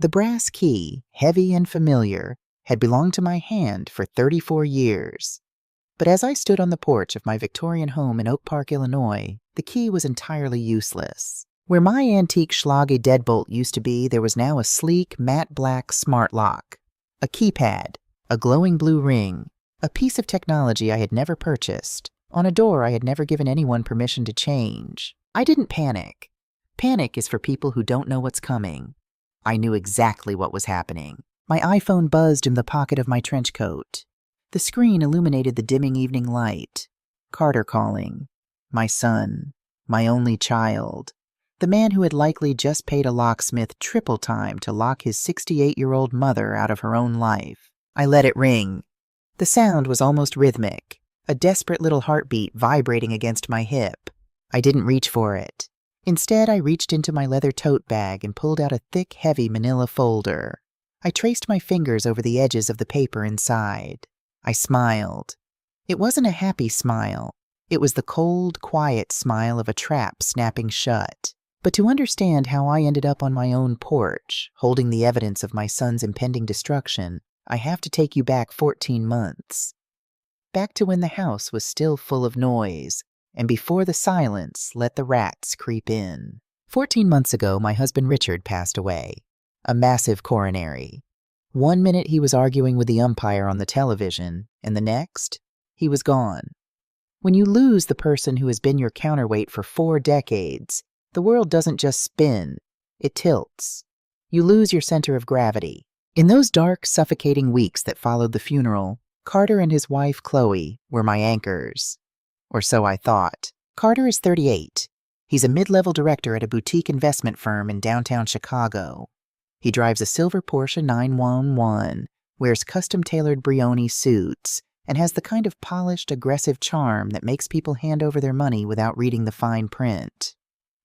The brass key, heavy and familiar, had belonged to my hand for 34 years. But as I stood on the porch of my Victorian home in Oak Park, Illinois, the key was entirely useless. Where my antique Schlage deadbolt used to be, there was now a sleek, matte black smart lock, a keypad, a glowing blue ring, a piece of technology I had never purchased, on a door I had never given anyone permission to change. I didn't panic. Panic is for people who don't know what's coming. I knew exactly what was happening. My iPhone buzzed in the pocket of my trench coat. The screen illuminated the dimming evening light. Carter calling. My son. My only child. The man who had likely just paid a locksmith triple time to lock his 68-year-old mother out of her own life. I let it ring. The sound was almost rhythmic, a desperate little heartbeat vibrating against my hip. I didn't reach for it. Instead, I reached into my leather tote bag and pulled out a thick, heavy manila folder. I traced my fingers over the edges of the paper inside. I smiled. It wasn't a happy smile. It was the cold, quiet smile of a trap snapping shut. But to understand how I ended up on my own porch, holding the evidence of my son's impending destruction, I have to take you back 14 months. Back to when the house was still full of noise, and before the silence let the rats creep in. 14 months ago, my husband Richard passed away. A massive coronary. One minute he was arguing with the umpire on the television, and the next, he was gone. When you lose the person who has been your counterweight for 4 decades, the world doesn't just spin, it tilts. You lose your center of gravity. In those dark, suffocating weeks that followed the funeral, Carter and his wife, Chloe, were my anchors. Or so I thought. Carter is 38. He's a mid-level director at a boutique investment firm in downtown Chicago. He drives a silver Porsche 911, wears custom-tailored Brioni suits, and has the kind of polished, aggressive charm that makes people hand over their money without reading the fine print.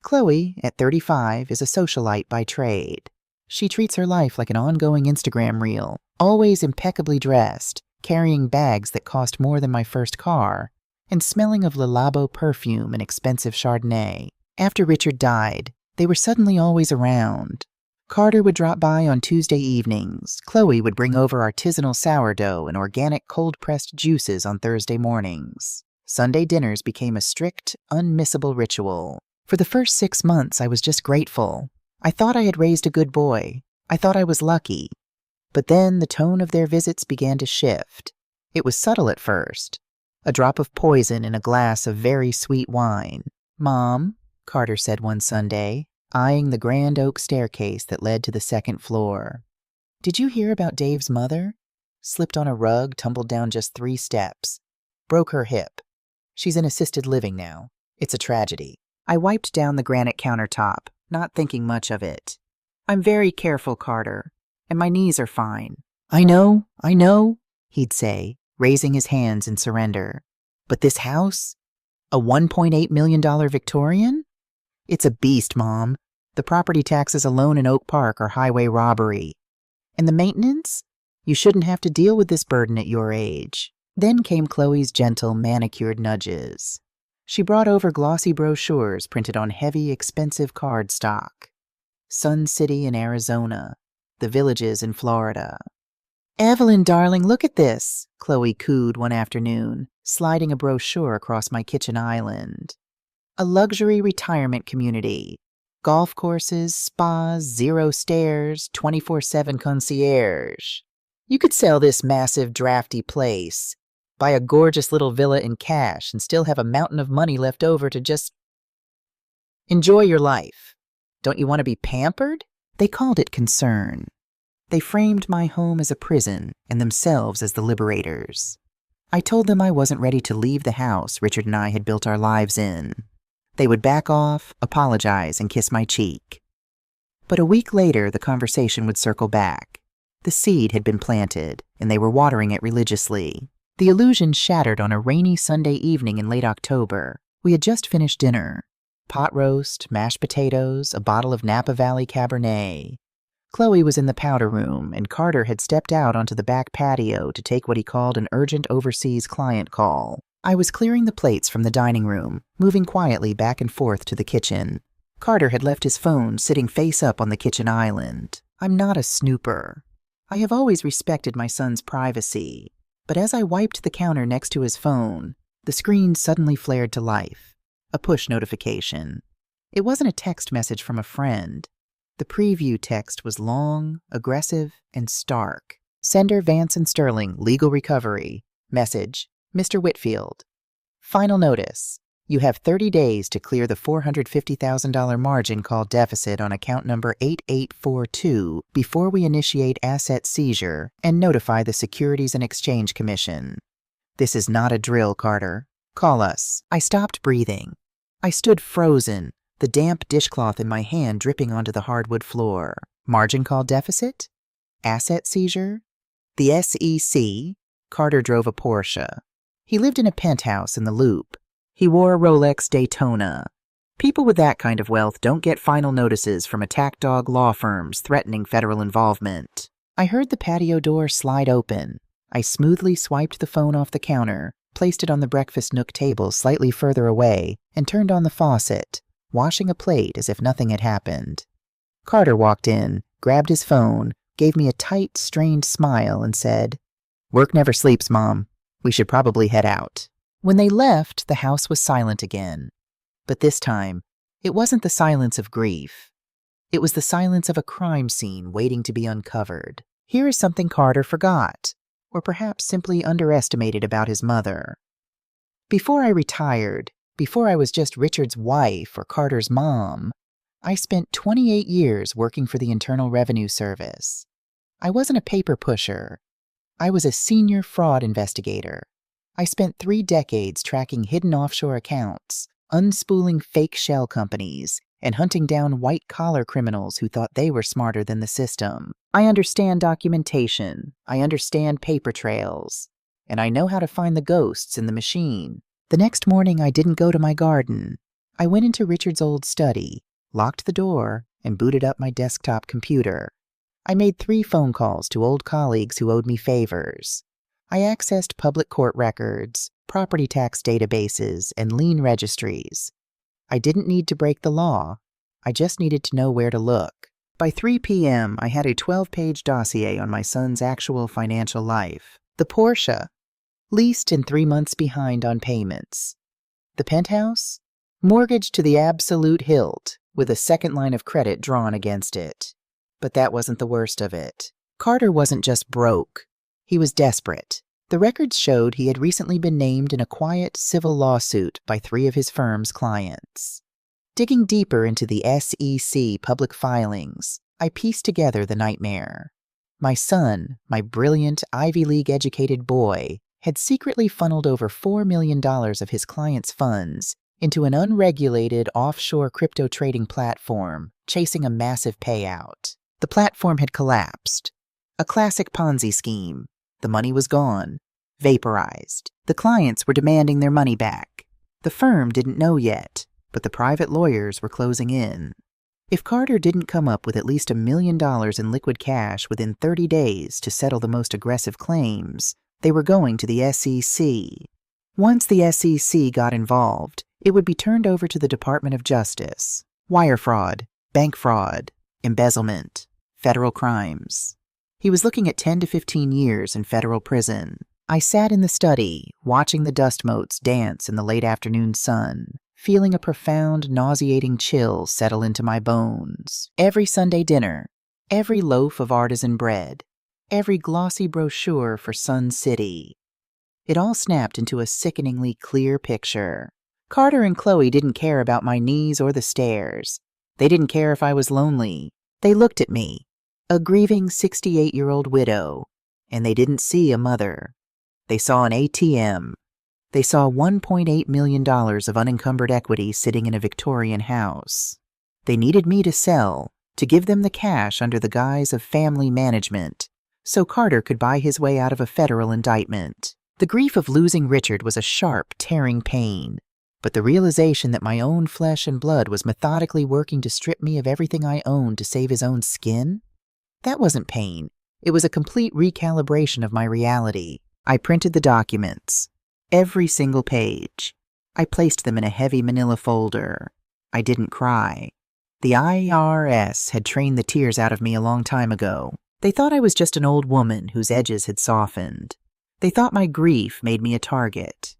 Chloe, at 35, is a socialite by trade. She treats her life like an ongoing Instagram reel, always impeccably dressed, carrying bags that cost more than my first car, and smelling of Le Labo perfume and expensive Chardonnay. After Richard died, they were suddenly always around. Carter would drop by on Tuesday evenings. Chloe would bring over artisanal sourdough and organic cold-pressed juices on Thursday mornings. Sunday dinners became a strict, unmissable ritual. For the first 6 months, I was just grateful. I thought I had raised a good boy. I thought I was lucky. But then the tone of their visits began to shift. It was subtle at first. A drop of poison in a glass of very sweet wine. "Mom," Carter said one Sunday, eyeing the grand oak staircase that led to the second floor. "Did you hear about Dave's mother? Slipped on a rug, tumbled down just 3 steps. Broke her hip. She's in assisted living now. It's a tragedy." I wiped down the granite countertop, not thinking much of it. "I'm very careful, Carter, and my knees are fine." I know, he'd say, raising his hands in surrender. "But this house? A $1.8 million Victorian? It's a beast, Mom. The property taxes alone in Oak Park are highway robbery. And the maintenance? You shouldn't have to deal with this burden at your age." Then came Chloe's gentle, manicured nudges. She brought over glossy brochures printed on heavy, expensive cardstock. Sun City in Arizona, the villages in Florida. "Evelyn, darling, look at this," Chloe cooed one afternoon, sliding a brochure across my kitchen island. "A luxury retirement community. Golf courses, spas, 0 stairs, 24/7 concierge. You could sell this massive, drafty place, buy a gorgeous little villa in cash, and still have a mountain of money left over to just enjoy your life. Don't you want to be pampered?" They called it concern. They framed my home as a prison and themselves as the liberators. I told them I wasn't ready to leave the house Richard and I had built our lives in. They would back off, apologize, and kiss my cheek. But a week later, the conversation would circle back. The seed had been planted, and they were watering it religiously. The illusion shattered on a rainy Sunday evening in late October. We had just finished dinner. Pot roast, mashed potatoes, a bottle of Napa Valley Cabernet. Chloe was in the powder room, and Carter had stepped out onto the back patio to take what he called an urgent overseas client call. I was clearing the plates from the dining room, moving quietly back and forth to the kitchen. Carter had left his phone sitting face up on the kitchen island. I'm not a snooper. I have always respected my son's privacy, but as I wiped the counter next to his phone, the screen suddenly flared to life. A push notification. It wasn't a text message from a friend. The preview text was long, aggressive, and stark. Sender Vance and Sterling, legal recovery. Message, Mr. Whitfield. Final notice. You have 30 days to clear the $450,000 margin call deficit on account number 8842 before we initiate asset seizure and notify the Securities and Exchange Commission. This is not a drill, Carter. Call us. I stopped breathing. I stood frozen, the damp dishcloth in my hand dripping onto the hardwood floor. Margin call deficit? Asset seizure? The SEC? Carter drove a Porsche. He lived in a penthouse in the Loop. He wore a Rolex Daytona. People with that kind of wealth don't get final notices from attack dog law firms threatening federal involvement. I heard the patio door slide open. I smoothly swiped the phone off the counter, placed it on the breakfast nook table slightly further away, and turned on the faucet, washing a plate as if nothing had happened. Carter walked in, grabbed his phone, gave me a tight, strained smile, and said, "Work never sleeps, Mom. We should probably head out." When they left, the house was silent again. But this time, it wasn't the silence of grief. It was the silence of a crime scene waiting to be uncovered. Here is something Carter forgot, or perhaps simply underestimated about his mother. Before I retired, before I was just Richard's wife or Carter's mom, I spent 28 years working for the Internal Revenue Service. I wasn't a paper pusher. I was a senior fraud investigator. I spent 3 decades tracking hidden offshore accounts, unspooling fake shell companies, and hunting down white-collar criminals who thought they were smarter than the system. I understand documentation, I understand paper trails, and I know how to find the ghosts in the machine. The next morning I didn't go to my garden. I went into Richard's old study, locked the door, and booted up my desktop computer. I made 3 phone calls to old colleagues who owed me favors. I accessed public court records, property tax databases, and lien registries. I didn't need to break the law. I just needed to know where to look. By 3 p.m., I had a 12-page dossier on my son's actual financial life. The Porsche, leased and 3 months behind on payments. The penthouse, mortgaged to the absolute hilt, with a second line of credit drawn against it. But that wasn't the worst of it. Carter wasn't just broke. He was desperate. The records showed he had recently been named in a quiet civil lawsuit by 3 of his firm's clients. Digging deeper into the SEC public filings, I pieced together the nightmare. My son, my brilliant Ivy League-educated boy, had secretly funneled over $4 million of his clients' funds into an unregulated offshore crypto trading platform, chasing a massive payout. The platform had collapsed. A classic Ponzi scheme. The money was gone, vaporized. The clients were demanding their money back. The firm didn't know yet, but the private lawyers were closing in. If Carter didn't come up with at least $1 million in liquid cash within 30 days to settle the most aggressive claims, they were going to the SEC. Once the SEC got involved, it would be turned over to the Department of Justice. Wire fraud, bank fraud, embezzlement, federal crimes. He was looking at 10 to 15 years in federal prison. I sat in the study, watching the dust motes dance in the late afternoon sun, feeling a profound, nauseating chill settle into my bones. Every Sunday dinner, every loaf of artisan bread, every glossy brochure for Sun City. It all snapped into a sickeningly clear picture. Carter and Chloe didn't care about my knees or the stairs. They didn't care if I was lonely. They looked at me, a grieving 68-year-old widow, and they didn't see a mother. They saw an ATM. They saw $1.8 million of unencumbered equity sitting in a Victorian house. They needed me to sell, to give them the cash under the guise of family management, so Carter could buy his way out of a federal indictment. The grief of losing Richard was a sharp, tearing pain, but the realization that my own flesh and blood was methodically working to strip me of everything I owned to save his own skin? That wasn't pain. It was a complete recalibration of my reality. I printed the documents. Every single page. I placed them in a heavy manila folder. I didn't cry. The IRS had trained the tears out of me a long time ago. They thought I was just an old woman whose edges had softened. They thought my grief made me a target.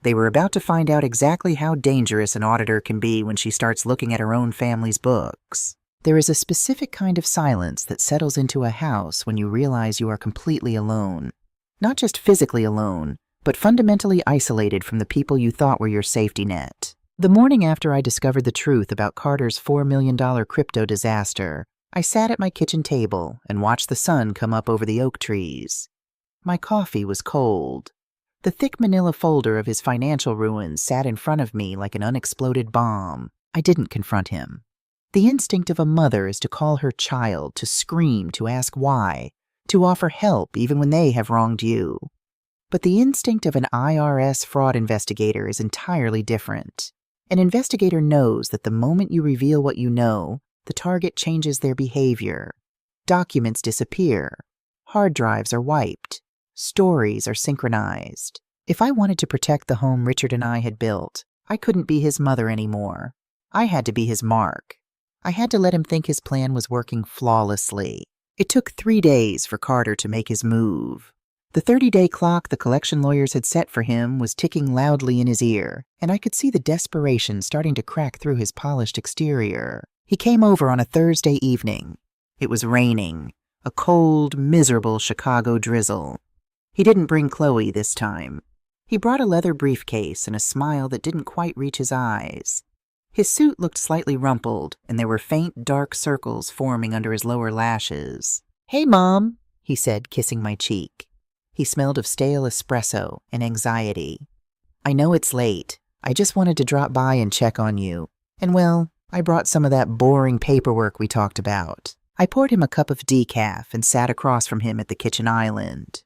They were about to find out exactly how dangerous an auditor can be when she starts looking at her own family's books. There is a specific kind of silence that settles into a house when you realize you are completely alone. Not just physically alone, but fundamentally isolated from the people you thought were your safety net. The morning after I discovered the truth about Carter's $4 million crypto disaster, I sat at my kitchen table and watched the sun come up over the oak trees. My coffee was cold. The thick manila folder of his financial ruins sat in front of me like an unexploded bomb. I didn't confront him. The instinct of a mother is to call her child, to scream, to ask why, to offer help even when they have wronged you. But the instinct of an IRS fraud investigator is entirely different. An investigator knows that the moment you reveal what you know, the target changes their behavior. Documents disappear. Hard drives are wiped. Stories are synchronized. If I wanted to protect the home Richard and I had built, I couldn't be his mother anymore. I had to be his mark. I had to let him think his plan was working flawlessly. It took 3 days for Carter to make his move. The 30-day clock the collection lawyers had set for him was ticking loudly in his ear, and I could see the desperation starting to crack through his polished exterior. He came over on a Thursday evening. It was raining, a cold, miserable Chicago drizzle. He didn't bring Chloe this time. He brought a leather briefcase and a smile that didn't quite reach his eyes. His suit looked slightly rumpled, and there were faint, dark circles forming under his lower lashes. "Hey, Mom," he said, kissing my cheek. He smelled of stale espresso and anxiety. "I know it's late. I just wanted to drop by and check on you. And well, I brought some of that boring paperwork we talked about." I poured him a cup of decaf and sat across from him at the kitchen island.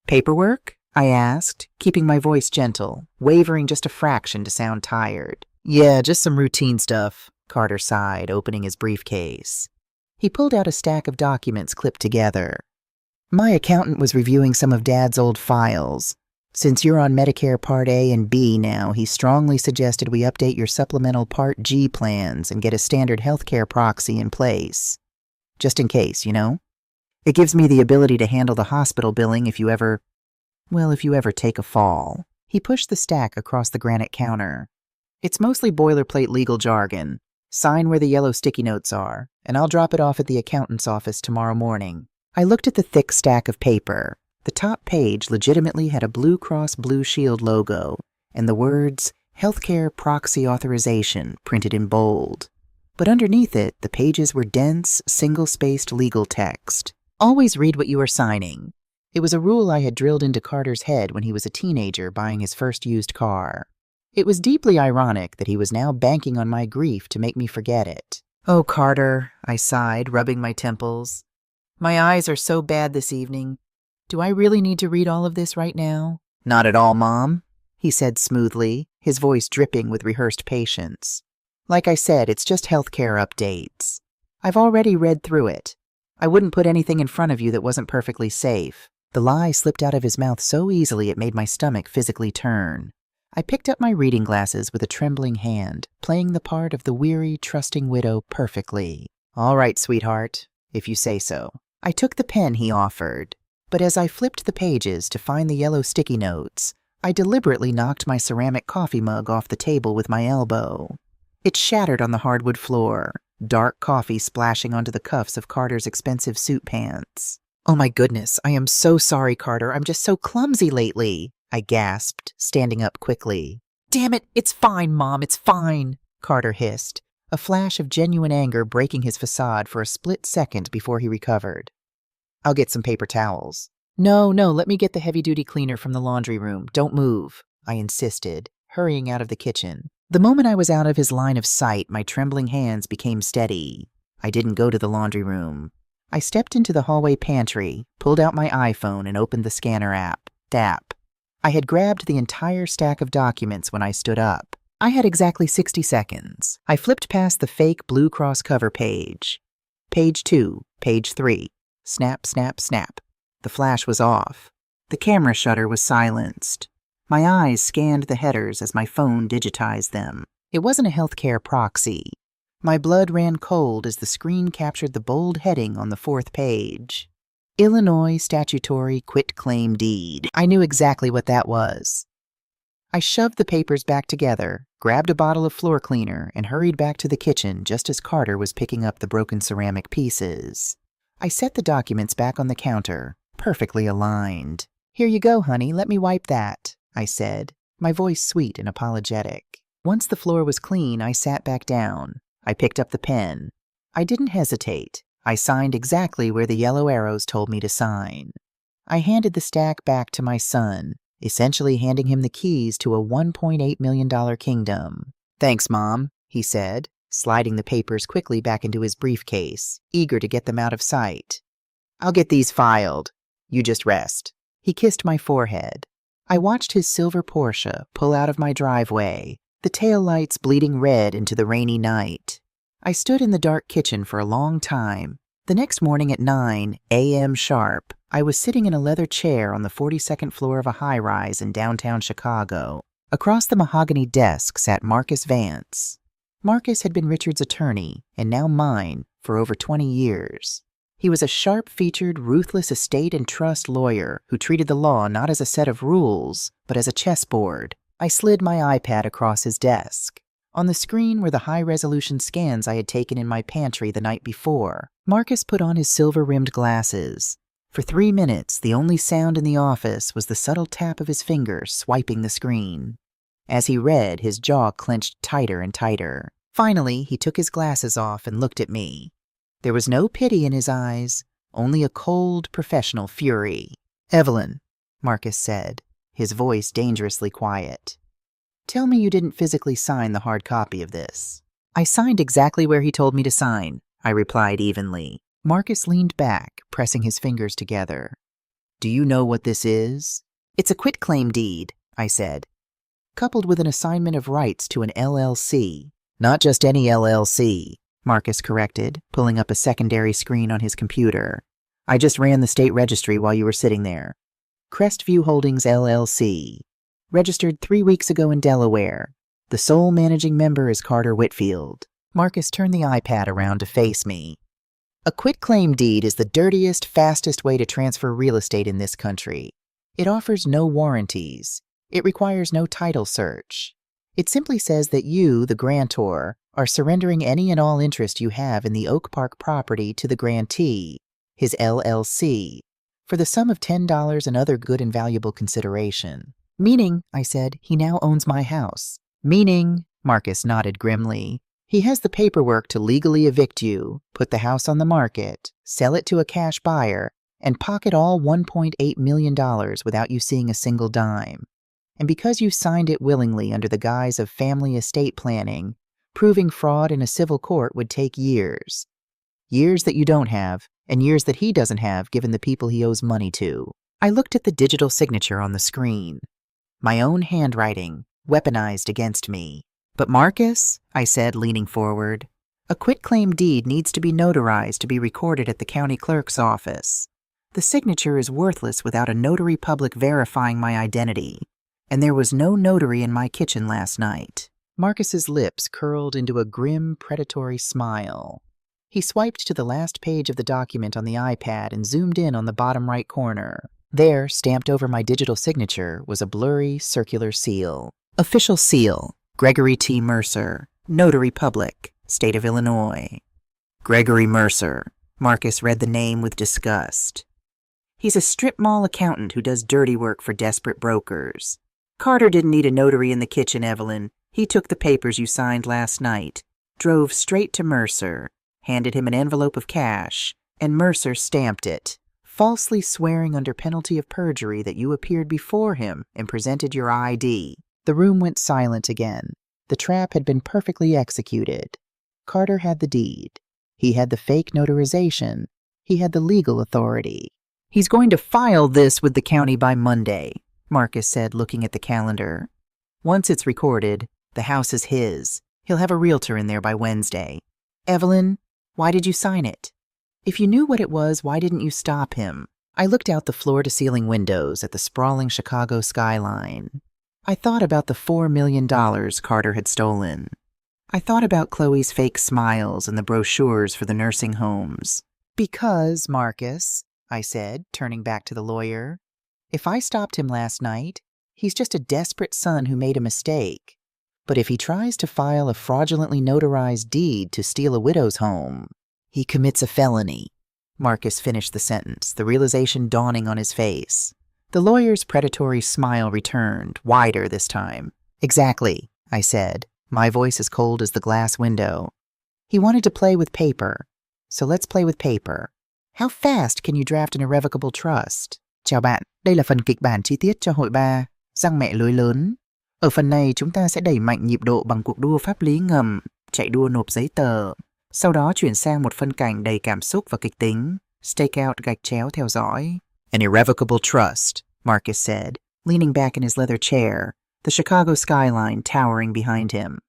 "Paperwork?" I asked, keeping my voice gentle, wavering just a fraction to sound tired. "Yeah, just some routine stuff," Carter sighed, opening his briefcase. He pulled out a stack of documents clipped together. "My accountant was reviewing some of Dad's old files. Since you're on Medicare Part A and B now, he strongly suggested we update your supplemental Part G plans and get a standard healthcare proxy in place. Just in case, you know? It gives me the ability to handle the hospital billing if you ever take a fall." He pushed the stack across the granite counter. "It's mostly boilerplate legal jargon. Sign where the yellow sticky notes are, and I'll drop it off at the accountant's office tomorrow morning." I looked at the thick stack of paper. The top page legitimately had a Blue Cross Blue Shield logo and the words Healthcare Proxy Authorization printed in bold. But underneath it, the pages were dense, single-spaced legal text. "Always read what you are signing." It was a rule I had drilled into Carter's head when he was a teenager buying his first used car. It was deeply ironic that he was now banking on my grief to make me forget it. "Oh, Carter," I sighed, rubbing my temples. "My eyes are so bad this evening. Do I really need to read all of this right now?" "Not at all, Mom," he said smoothly, his voice dripping with rehearsed patience. "Like I said, it's just healthcare updates. I've already read through it. I wouldn't put anything in front of you that wasn't perfectly safe." The lie slipped out of his mouth so easily it made my stomach physically turn. I picked up my reading glasses with a trembling hand, playing the part of the weary, trusting widow perfectly. "All right, sweetheart, if you say so." I took the pen he offered, but as I flipped the pages to find the yellow sticky notes, I deliberately knocked my ceramic coffee mug off the table with my elbow. It shattered on the hardwood floor, dark coffee splashing onto the cuffs of Carter's expensive suit pants. "Oh my goodness, I am so sorry, Carter. I'm just so clumsy lately," I gasped, standing up quickly. "Damn it, it's fine, Mom, it's fine," Carter hissed, a flash of genuine anger breaking his facade for a split second before he recovered. "I'll get some paper towels." No, let me get the heavy-duty cleaner from the laundry room. Don't move," I insisted, hurrying out of the kitchen. The moment I was out of his line of sight, my trembling hands became steady. I didn't go to the laundry room. I stepped into the hallway pantry, pulled out my iPhone, and opened the scanner app, DAP. I had grabbed the entire stack of documents when I stood up. I had exactly 60 seconds. I flipped past the fake Blue Cross cover page. Page 2, page 3. Snap, snap, snap. The flash was off. The camera shutter was silenced. My eyes scanned the headers as my phone digitized them. It wasn't a healthcare proxy. My blood ran cold as the screen captured the bold heading on the 4th page. Illinois Statutory Quitclaim Deed. I knew exactly what that was. I shoved the papers back together, grabbed a bottle of floor cleaner, and hurried back to the kitchen just as Carter was picking up the broken ceramic pieces. I set the documents back on the counter, perfectly aligned. "Here you go, honey, let me wipe that," I said, my voice sweet and apologetic. Once the floor was clean, I sat back down. I picked up the pen. I didn't hesitate. I signed exactly where the yellow arrows told me to sign. I handed the stack back to my son, essentially handing him the keys to a $1.8 million kingdom. "Thanks, Mom," he said, sliding the papers quickly back into his briefcase, eager to get them out of sight. "I'll get these filed. You just rest." He kissed my forehead. I watched his silver Porsche pull out of my driveway, the taillights bleeding red into the rainy night. I stood in the dark kitchen for a long time. The next morning at 9 a.m. sharp, I was sitting in a leather chair on the 42nd floor of a high-rise in downtown Chicago. Across the mahogany desk sat Marcus Vance. Marcus had been Richard's attorney, and now mine, for over 20 years. He was a sharp-featured, ruthless estate and trust lawyer who treated the law not as a set of rules, but as a chessboard. I slid my iPad across his desk. On the screen were the high-resolution scans I had taken in my pantry the night before. Marcus put on his silver-rimmed glasses. For 3 minutes, the only sound in the office was the subtle tap of his fingers swiping the screen. As he read, his jaw clenched tighter and tighter. Finally, he took his glasses off and looked at me. There was no pity in his eyes, only a cold, professional fury. "Evelyn," Marcus said, his voice dangerously quiet. "Tell me you didn't physically sign the hard copy of this." "I signed exactly where he told me to sign," I replied evenly. Marcus leaned back, pressing his fingers together. "Do you know what this is?" "It's a quitclaim deed," I said. "Coupled with an assignment of rights to an LLC." "Not just any LLC," Marcus corrected, pulling up a secondary screen on his computer. "I just ran the state registry while you were sitting there. Crestview Holdings LLC. Registered 3 weeks ago in Delaware. The sole managing member is Carter Whitfield." Marcus turned the iPad around to face me. "A quitclaim deed is the dirtiest, fastest way to transfer real estate in this country. It offers no warranties. It requires no title search. It simply says that you, the grantor, are surrendering any and all interest you have in the Oak Park property to the grantee, his LLC, for the sum of $10 and other good and valuable consideration." "Meaning," I said, "he now owns my house." "Meaning," Marcus nodded grimly, "he has the paperwork to legally evict you, put the house on the market, sell it to a cash buyer, and pocket all $1.8 million without you seeing a single dime. And because you signed it willingly under the guise of family estate planning, proving fraud in a civil court would take years. Years that you don't have, and years that he doesn't have given the people he owes money to." I looked at the digital signature on the screen. My own handwriting, weaponized against me. "But Marcus," I said, leaning forward, "a quitclaim deed needs to be notarized to be recorded at the county clerk's office. The signature is worthless without a notary public verifying my identity. And there was no notary in my kitchen last night." Marcus's lips curled into a grim, predatory smile. He swiped to the last page of the document on the iPad and zoomed in on the bottom right corner. There, stamped over my digital signature, was a blurry, circular seal. "Official seal, Gregory T. Mercer, Notary Public, State of Illinois." "Gregory Mercer," Marcus read the name with disgust. "He's a strip mall accountant who does dirty work for desperate brokers. Carter didn't need a notary in the kitchen, Evelyn. He took the papers you signed last night, drove straight to Mercer, handed him an envelope of cash, and Mercer stamped it, falsely swearing under penalty of perjury that you appeared before him and presented your ID." The room went silent again. The trap had been perfectly executed. Carter had the deed. He had the fake notarization. He had the legal authority. "He's going to file this with the county by Monday," Marcus said, looking at the calendar. "Once it's recorded, the house is his. He'll have a realtor in there by Wednesday." "Evelyn, why did you sign it? If you knew what it was, why didn't you stop him?" I looked out the floor-to-ceiling windows at the sprawling Chicago skyline. I thought about the $4 million Carter had stolen. I thought about Chloe's fake smiles and the brochures for the nursing homes. Because, Marcus, I said, turning back to the lawyer, if I stopped him last night, he's just a desperate son who made a mistake. But if he tries to file a fraudulently notarized deed to steal a widow's home, he commits a felony. Marcus finished the sentence, the realization dawning on his face. The lawyer's predatory smile returned, wider this time. Exactly, I said, my voice as cold as the glass window. He wanted to play with paper, so let's play with paper. How fast can you draft an irrevocable trust? Chào bạn, đây là phần kịch bản chi tiết cho hội 3, răng mẹ lưới lớn. Ở phần này chúng ta sẽ đẩy mạnh nhịp độ bằng cuộc đua pháp lý ngầm, chạy đua nộp giấy tờ. Sau đó chuyển sang một phân cảnh đầy cảm xúc và kịch tính. Stakeout gạch chéo theo dõi. An irrevocable trust, Marcus said, leaning back in his leather chair, the Chicago skyline towering behind him.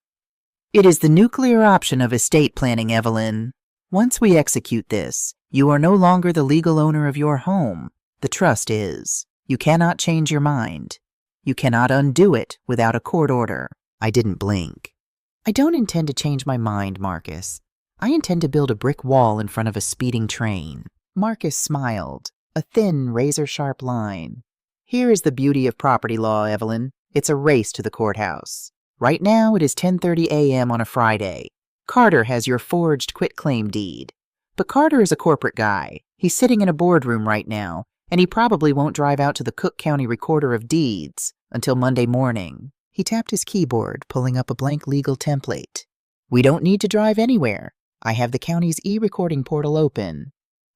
It is the nuclear option of estate planning, Evelyn. Once we execute this, you are no longer the legal owner of your home. The trust is. You cannot change your mind. You cannot undo it without a court order. I didn't blink. I don't intend to change my mind, Marcus. I intend to build a brick wall in front of a speeding train. Marcus smiled, a thin, razor-sharp line. Here is the beauty of property law, Evelyn. It's a race to the courthouse. Right now it is 10:30 a.m. on a Friday. Carter has your forged quitclaim deed. But Carter is a corporate guy. He's sitting in a boardroom right now, and he probably won't drive out to the Cook County Recorder of Deeds until Monday morning. He tapped his keyboard, pulling up a blank legal template. We don't need to drive anywhere. I have the county's e-recording portal open.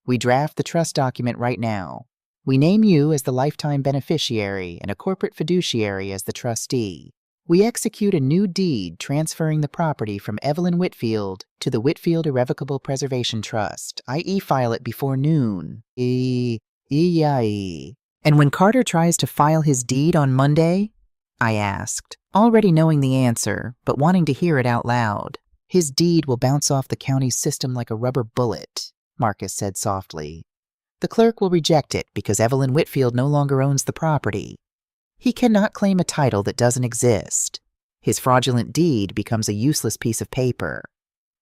We draft the trust document right now. We name you as the lifetime beneficiary and a corporate fiduciary as the trustee. We execute a new deed transferring the property from Evelyn Whitfield to the Whitfield Irrevocable Preservation Trust. I e-file it before noon. And when Carter tries to file his deed on Monday? I asked, already knowing the answer, but wanting to hear it out loud. His deed will bounce off the county's system like a rubber bullet, Marcus said softly. The clerk will reject it because Evelyn Whitfield no longer owns the property. He cannot claim a title that doesn't exist. His fraudulent deed becomes a useless piece of paper.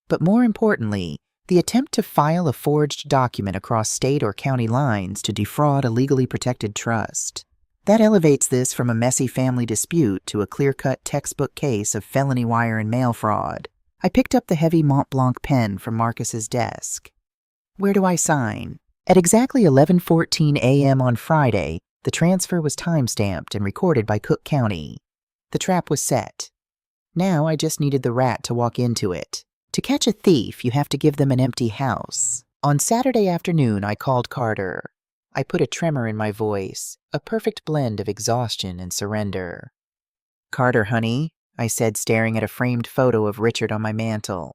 But more importantly, the attempt to file a forged document across state or county lines to defraud a legally protected trust. That elevates this from a messy family dispute to a clear-cut textbook case of felony wire and mail fraud. I picked up the heavy Mont Blanc pen from Marcus's desk. Where do I sign? At exactly 11:14 a.m. on Friday, the transfer was time-stamped and recorded by Cook County. The trap was set. Now I just needed the rat to walk into it. To catch a thief, you have to give them an empty house. On Saturday afternoon, I called Carter. I put a tremor in my voice, a perfect blend of exhaustion and surrender. Carter, honey, I said, staring at a framed photo of Richard on my mantel.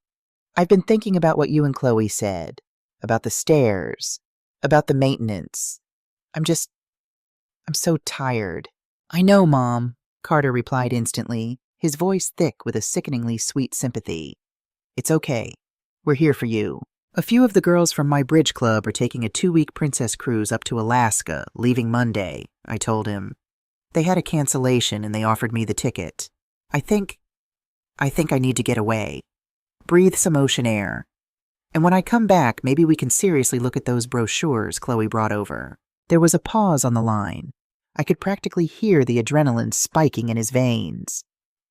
I've been thinking about what you and Chloe said, about the stairs, about the maintenance. I'm so tired. I know, Mom, Carter replied instantly, his voice thick with a sickeningly sweet sympathy. It's okay. We're here for you. A few of the girls from my bridge club are taking a 2-week princess cruise up to Alaska, leaving Monday, I told him. They had a cancellation and they offered me the ticket. I think I need to get away. Breathe some ocean air. And when I come back, maybe we can seriously look at those brochures Chloe brought over. There was a pause on the line. I could practically hear the adrenaline spiking in his veins.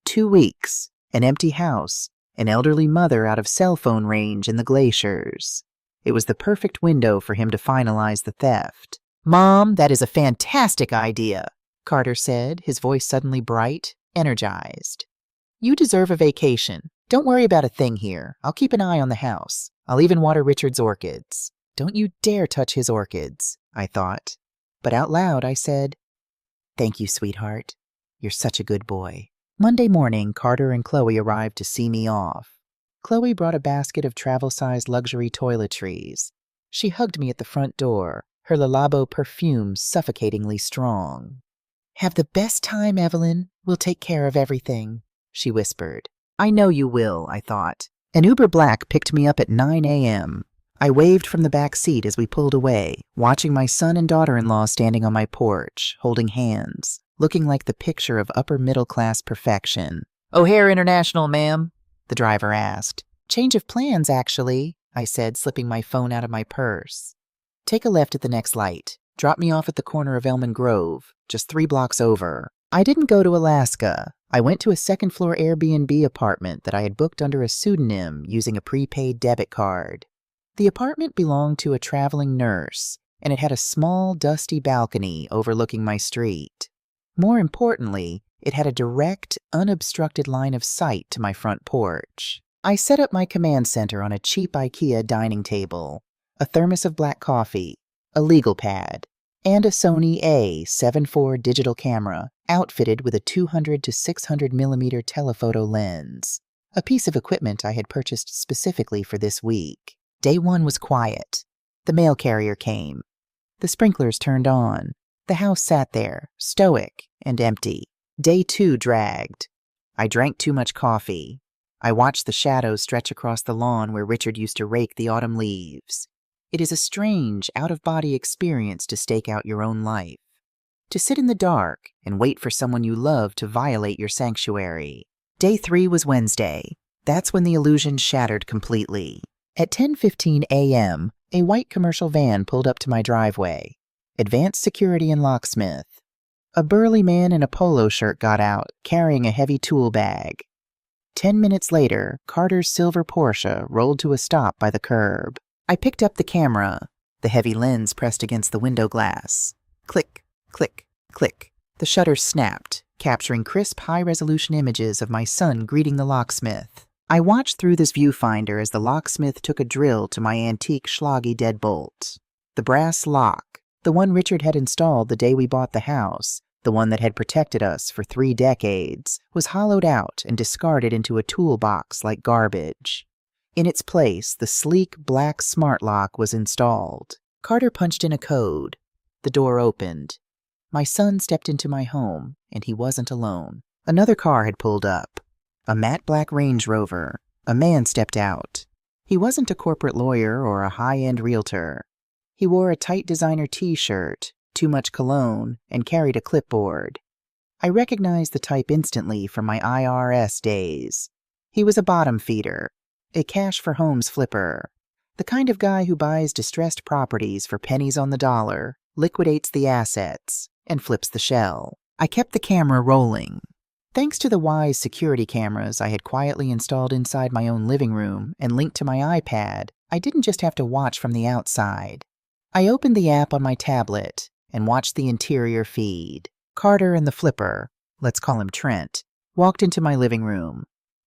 2 weeks, an empty house, an elderly mother out of cell phone range in the glaciers. It was the perfect window for him to finalize the theft. Mom, that is a fantastic idea, Carter said, his voice suddenly bright, energized. You deserve a vacation. Don't worry about a thing here. I'll keep an eye on the house. I'll even water Richard's orchids. Don't you dare touch his orchids, I thought. But out loud I said, Thank you, sweetheart. You're such a good boy. Monday morning, Carter and Chloe arrived to see me off. Chloe brought a basket of travel-sized luxury toiletries. She hugged me at the front door, her Le Labo perfume suffocatingly strong. Have the best time, Evelyn. We'll take care of everything, she whispered. I know you will, I thought. An Uber Black picked me up at 9 a.m. I waved from the back seat as we pulled away, watching my son and daughter-in-law standing on my porch, holding hands, looking like the picture of upper-middle-class perfection. O'Hare International, ma'am, the driver asked. Change of plans, actually, I said, slipping my phone out of my purse. Take a left at the next light. Drop me off at the corner of Elman Grove, just 3 blocks over. I didn't go to Alaska. I went to a second-floor Airbnb apartment that I had booked under a pseudonym using a prepaid debit card. The apartment belonged to a traveling nurse, and it had a small, dusty balcony overlooking my street. More importantly, it had a direct, unobstructed line of sight to my front porch. I set up my command center on a cheap IKEA dining table, a thermos of black coffee, a legal pad, and a Sony A7 IV digital camera outfitted with a 200 to 600 millimeter telephoto lens, a piece of equipment I had purchased specifically for this week. Day 1 was quiet. The mail carrier came. The sprinklers turned on. The house sat there, stoic and empty. Day 2 dragged. I drank too much coffee. I watched the shadows stretch across the lawn where Richard used to rake the autumn leaves. It is a strange, out-of-body experience to stake out your own life. To sit in the dark and wait for someone you love to violate your sanctuary. Day 3 was Wednesday. That's when the illusion shattered completely. At 10:15 a.m., a white commercial van pulled up to my driveway. Advanced Security and Locksmith. A burly man in a polo shirt got out, carrying a heavy tool bag. 10 minutes later, Carter's silver Porsche rolled to a stop by the curb. I picked up the camera, the heavy lens pressed against the window glass. Click, click, click. The shutter snapped, capturing crisp, high-resolution images of my son greeting the locksmith. I watched through this viewfinder as the locksmith took a drill to my antique Schlage deadbolt. The brass lock, the one Richard had installed the day we bought the house, the one that had protected us for 3 decades, was hollowed out and discarded into a toolbox like garbage. In its place, the sleek black smart lock was installed. Carter punched in a code. The door opened. My son stepped into my home, and he wasn't alone. Another car had pulled up. A matte black Range Rover. A man stepped out. He wasn't a corporate lawyer or a high-end realtor. He wore a tight designer t-shirt, too much cologne, and carried a clipboard. I recognized the type instantly from my IRS days. He was a bottom feeder, a cash for homes flipper, the kind of guy who buys distressed properties for pennies on the dollar, liquidates the assets, and flips the shell. I kept the camera rolling. Thanks to the Wyze security cameras I had quietly installed inside my own living room and linked to my iPad, I didn't just have to watch from the outside. I opened the app on my tablet and watched the interior feed. Carter and the flipper, let's call him Trent, walked into my living room.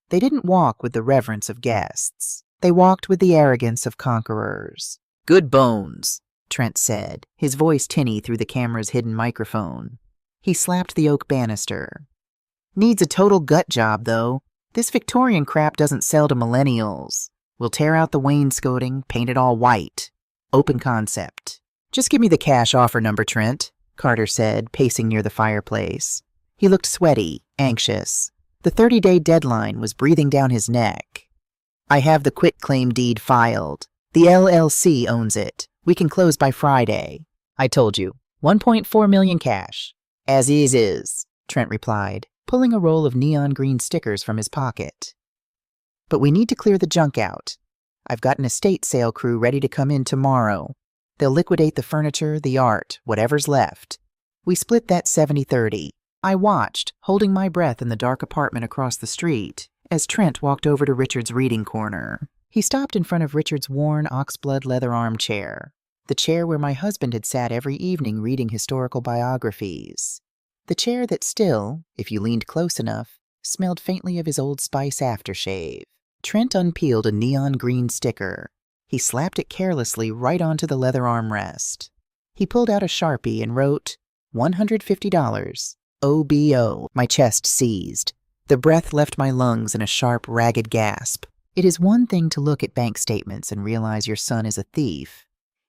They didn't walk with the reverence of guests. They walked with the arrogance of conquerors. "Good bones," Trent said, his voice tinny through the camera's hidden microphone. He slapped the oak banister. "Needs a total gut job, though. This Victorian crap doesn't sell to millennials. We'll tear out the wainscoting, paint it all white. Open concept." "Just give me the cash offer number, Trent," Carter said, pacing near the fireplace. He looked sweaty, anxious. The 30-day deadline was breathing down his neck. "I have the quitclaim deed filed. The LLC owns it. We can close by Friday." "I told you. 1.4 million cash. As is," Trent replied, pulling a roll of neon green stickers from his pocket. "But we need to clear the junk out. I've got an estate sale crew ready to come in tomorrow. They'll liquidate the furniture, the art, whatever's left. We split that 70-30. I watched, holding my breath in the dark apartment across the street, as Trent walked over to Richard's reading corner. He stopped in front of Richard's worn oxblood leather armchair, the chair where my husband had sat every evening reading historical biographies. The chair that still, if you leaned close enough, smelled faintly of his Old Spice aftershave. Trent unpeeled a neon green sticker. He slapped it carelessly right onto the leather armrest. He pulled out a Sharpie and wrote, $150. OBO. My chest seized. The breath left my lungs in a sharp, ragged gasp. It is one thing to look at bank statements and realize your son is a thief.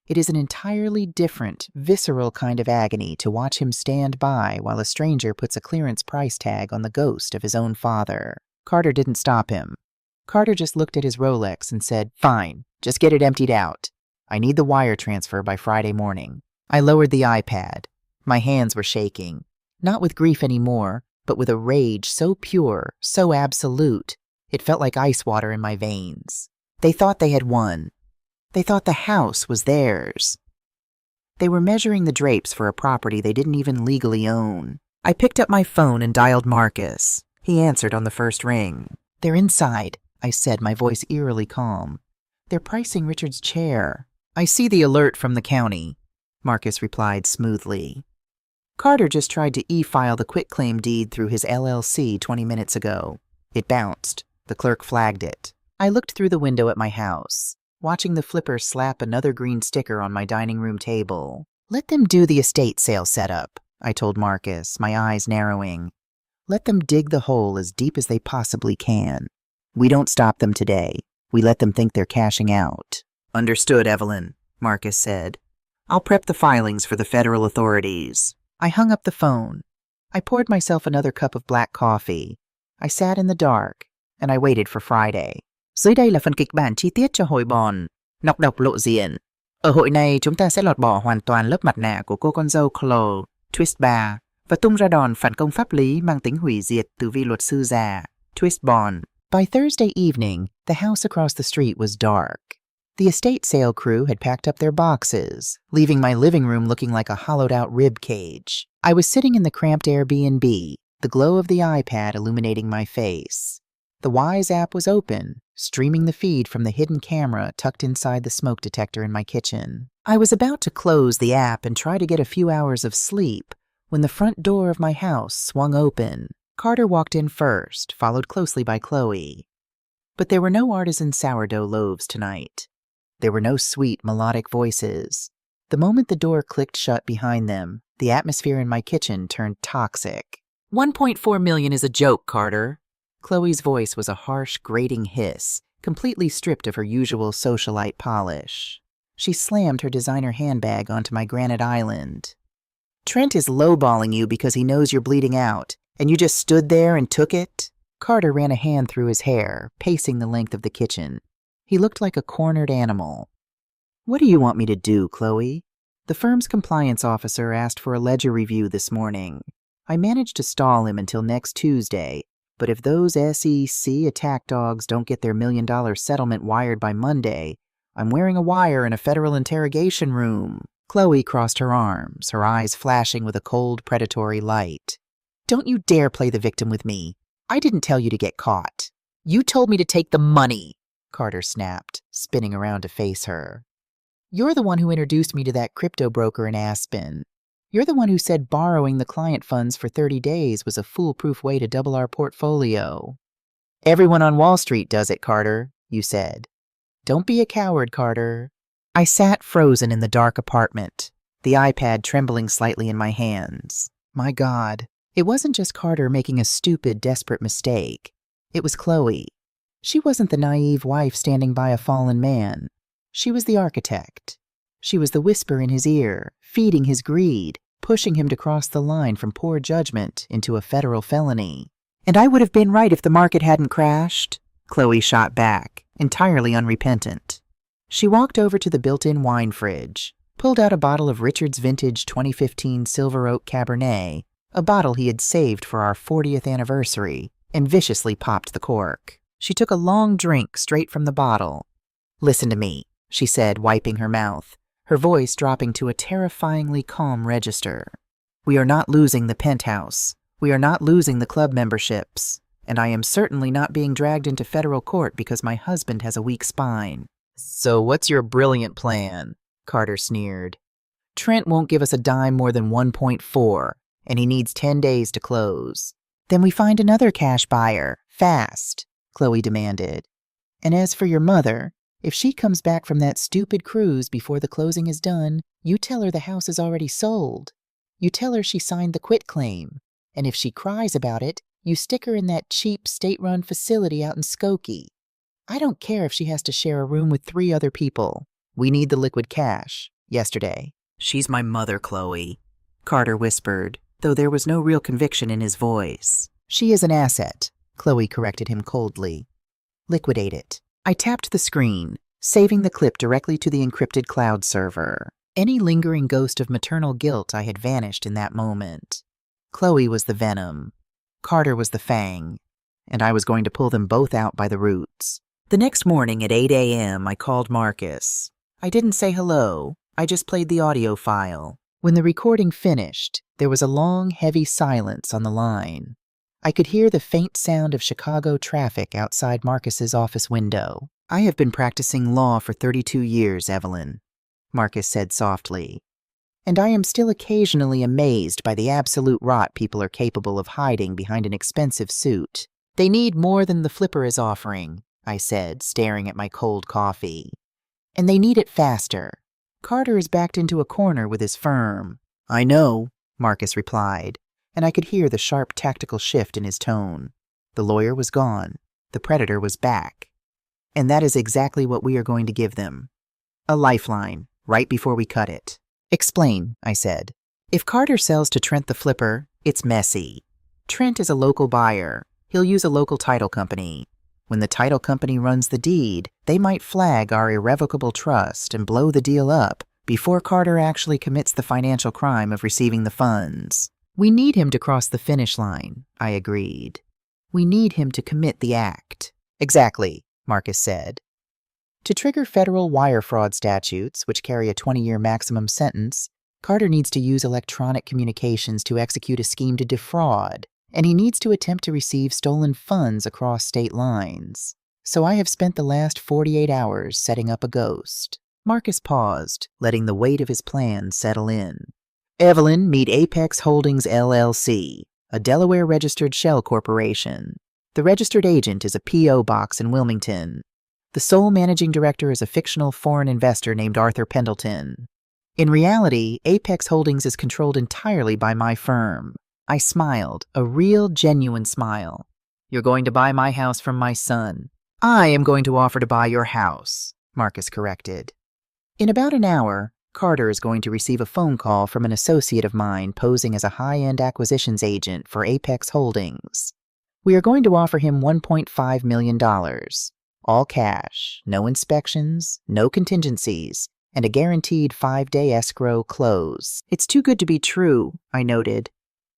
It is an entirely different, visceral kind of agony to watch him stand by while a stranger puts a clearance price tag on the ghost of his own father. Carter didn't stop him. Carter just looked at his Rolex and said, "Fine, just get it emptied out. I need the wire transfer by Friday morning." I lowered the iPad. My hands were shaking. Not with grief anymore, but with a rage so pure, so absolute, It felt like ice water in my veins. They thought they had won. They thought the house was theirs. They were measuring the drapes for a property they didn't even legally own. I picked up my phone and dialed Marcus. He answered on the first ring. "They're inside," I said, my voice eerily calm. "They're pricing Richard's chair." "I see the alert from the county," Marcus replied smoothly. "Carter just tried to e-file the quitclaim deed through his LLC 20 minutes ago. It bounced. The clerk flagged it." I looked through the window at my house, watching the flipper slap another green sticker on my dining room table. "Let them do the estate sale setup," I told Marcus, my eyes narrowing. "Let them dig the hole as deep as they possibly can. We don't stop them today. We let them think they're cashing out." "Understood, Evelyn," Marcus said. "I'll prep the filings for the federal authorities." I hung up the phone. I poured myself another cup of black coffee. I sat in the dark, and I waited for Friday. Dưới đây là phần kịch bản chi tiết cho hội bòn Nọc độc lộ diện. Ở hội này chúng ta sẽ lọt bỏ hoàn toàn lớp mặt nạ của cô con dâu Chloe, Twist 3, và tung ra đòn phản công pháp lý mang tính hủy diệt từ vị luật sư già, Twist Bond. By Thursday evening, the house across the street was dark. The estate sale crew had packed up their boxes, leaving my living room looking like a hollowed-out rib cage. I was sitting in the cramped Airbnb, the glow of the iPad illuminating my face. The Wise app was open, streaming the feed from the hidden camera tucked inside the smoke detector in my kitchen. I was about to close the app and try to get a few hours of sleep when the front door of my house swung open. Carter walked in first, followed closely by Chloe. But there were no artisan sourdough loaves tonight. There were no sweet, melodic voices. The moment the door clicked shut behind them, the atmosphere in my kitchen turned toxic. $1.4 million is a joke, Carter. Chloe's voice was a harsh, grating hiss, completely stripped of her usual socialite polish. She slammed her designer handbag onto my granite island. "Trent is lowballing you because he knows you're bleeding out, and you just stood there and took it?" Carter ran a hand through his hair, pacing the length of the kitchen. He looked like a cornered animal. "What do you want me to do, Chloe?" The firm's compliance officer asked for a ledger review this morning. I managed to stall him until next Tuesday, but if those SEC attack dogs don't get their $1 million settlement wired by Monday, I'm wearing a wire in a federal interrogation room. Chloe crossed her arms, her eyes flashing with a cold, predatory light. "Don't you dare play the victim with me. I didn't tell you to get caught. You told me to take the money," Carter snapped, spinning around to face her. "You're the one who introduced me to that crypto broker in Aspen. You're the one who said borrowing the client funds for 30 days was a foolproof way to double our portfolio." "Everyone on Wall Street does it, Carter," you said. "Don't be a coward, Carter." I sat frozen in the dark apartment, the iPad trembling slightly in my hands. My God, it wasn't just Carter making a stupid, desperate mistake. It was Chloe. She wasn't the naive wife standing by a fallen man. She was the architect. She was the whisper in his ear, feeding his greed, pushing him to cross the line from poor judgment into a federal felony. "And I would have been right if the market hadn't crashed," Chloe shot back, entirely unrepentant. She walked over to the built-in wine fridge, pulled out a bottle of Richard's Vintage 2015 Silver Oak Cabernet, a bottle he had saved for our 40th anniversary, and viciously popped the cork. She took a long drink straight from the bottle. "Listen to me," she said, wiping her mouth, her voice dropping to a terrifyingly calm register. "We are not losing the penthouse. We are not losing the club memberships. And I am certainly not being dragged into federal court because my husband has a weak spine." "So what's your brilliant plan?" Carter sneered. "Trent won't give us a dime more than 1.4, and he needs 10 days to close." "Then we find another cash buyer, fast," Chloe demanded. "And as for your mother, if she comes back from that stupid cruise before the closing is done, you tell her the house is already sold. You tell her she signed the quitclaim, and if she cries about it, you stick her in that cheap state-run facility out in Skokie. I don't care if she has to share a room with 3 other people. We need the liquid cash, yesterday." "She's my mother, Chloe," Carter whispered, though there was no real conviction in his voice. "She is an asset," Chloe corrected him coldly. "Liquidate it." I tapped the screen, saving the clip directly to the encrypted cloud server. Any lingering ghost of maternal guilt I had vanished in that moment. Chloe was the venom. Carter was the fang. and I was going to pull them both out by the roots. The next morning at 8 a.m., I called Marcus. I didn't say hello. I just played the audio file. When the recording finished, there was a long, heavy silence on the line. I could hear the faint sound of Chicago traffic outside Marcus's office window. "I have been practicing law for 32 years, Evelyn," Marcus said softly. "And I am still occasionally amazed by the absolute rot people are capable of hiding behind an expensive suit." "They need more than the flipper is offering," I said, staring at my cold coffee. "And they need it faster. Carter is backed into a corner with his firm." "I know," Marcus replied, and I could hear the sharp tactical shift in his tone. The lawyer was gone. The predator was back. "And that is exactly what we are going to give them. A lifeline, right before we cut it." "Explain," I said. "If Carter sells to Trent the Flipper, it's messy. Trent is a local buyer. He'll use a local title company. When the title company runs the deed, they might flag our irrevocable trust and blow the deal up before Carter actually commits the financial crime of receiving the funds." "We need him to cross the finish line," I agreed. "We need him to commit the act." "Exactly," Marcus said. "To trigger federal wire fraud statutes, which carry a 20-year maximum sentence, Carter needs to use electronic communications to execute a scheme to defraud, and he needs to attempt to receive stolen funds across state lines. So I have spent the last 48 hours setting up a ghost." Marcus paused, letting the weight of his plan settle in. "Evelyn, meet Apex Holdings, LLC, a Delaware-registered shell corporation. The registered agent is a P.O. box in Wilmington. The sole managing director is a fictional foreign investor named Arthur Pendleton. In reality, Apex Holdings is controlled entirely by my firm." I smiled, a real, genuine smile. "You're going to buy my house from my son." "I am going to offer to buy your house," Marcus corrected. "In about an hour, Carter is going to receive a phone call from an associate of mine posing as a high-end acquisitions agent for Apex Holdings. We are going to offer him $1.5 million. All cash, no inspections, no contingencies, and a guaranteed 5-day escrow close." "It's too good to be true," I noted.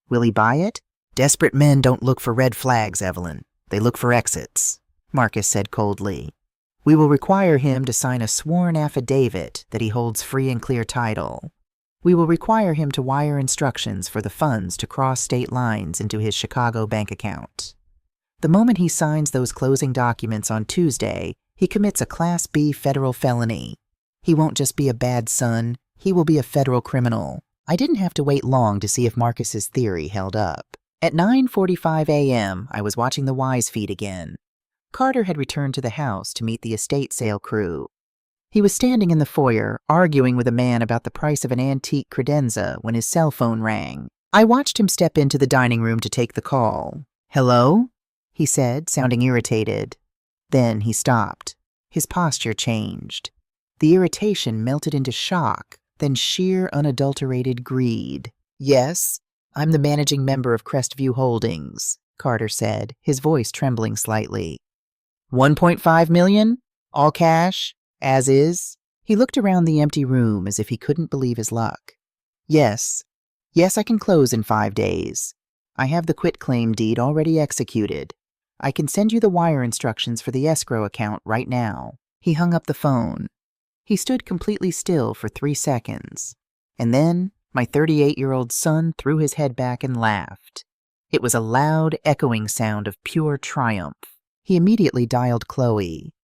"Will he buy it?" "Desperate men don't look for red flags, Evelyn. They look for exits," Marcus said coldly. "We will require him to sign a sworn affidavit that he holds free and clear title. We will require him to wire instructions for the funds to cross state lines into his Chicago bank account. The moment he signs those closing documents on Tuesday, he commits a Class B federal felony. He won't just be a bad son, he will be a federal criminal." I didn't have to wait long to see if Marcus's theory held up. At 9:45 a.m., I was watching the Wise feed again. Carter had returned to the house to meet the estate sale crew. He was standing in the foyer, arguing with a man about the price of an antique credenza when his cell phone rang. I watched him step into the dining room to take the call. "Hello?" he said, sounding irritated. Then he stopped. His posture changed. The irritation melted into shock, then sheer unadulterated greed. "Yes, I'm the managing member of Crestview Holdings," Carter said, his voice trembling slightly. $1.5 million? All cash? As is?" He looked around the empty room as if he couldn't believe his luck. Yes, I can close in 5 days. I have the quitclaim deed already executed. I can send you the wire instructions for the escrow account right now." He hung up the phone. He stood completely still for 3 seconds. And then my 38-year-old son threw his head back and laughed. It was a loud, echoing sound of pure triumph. He immediately dialed Chloe.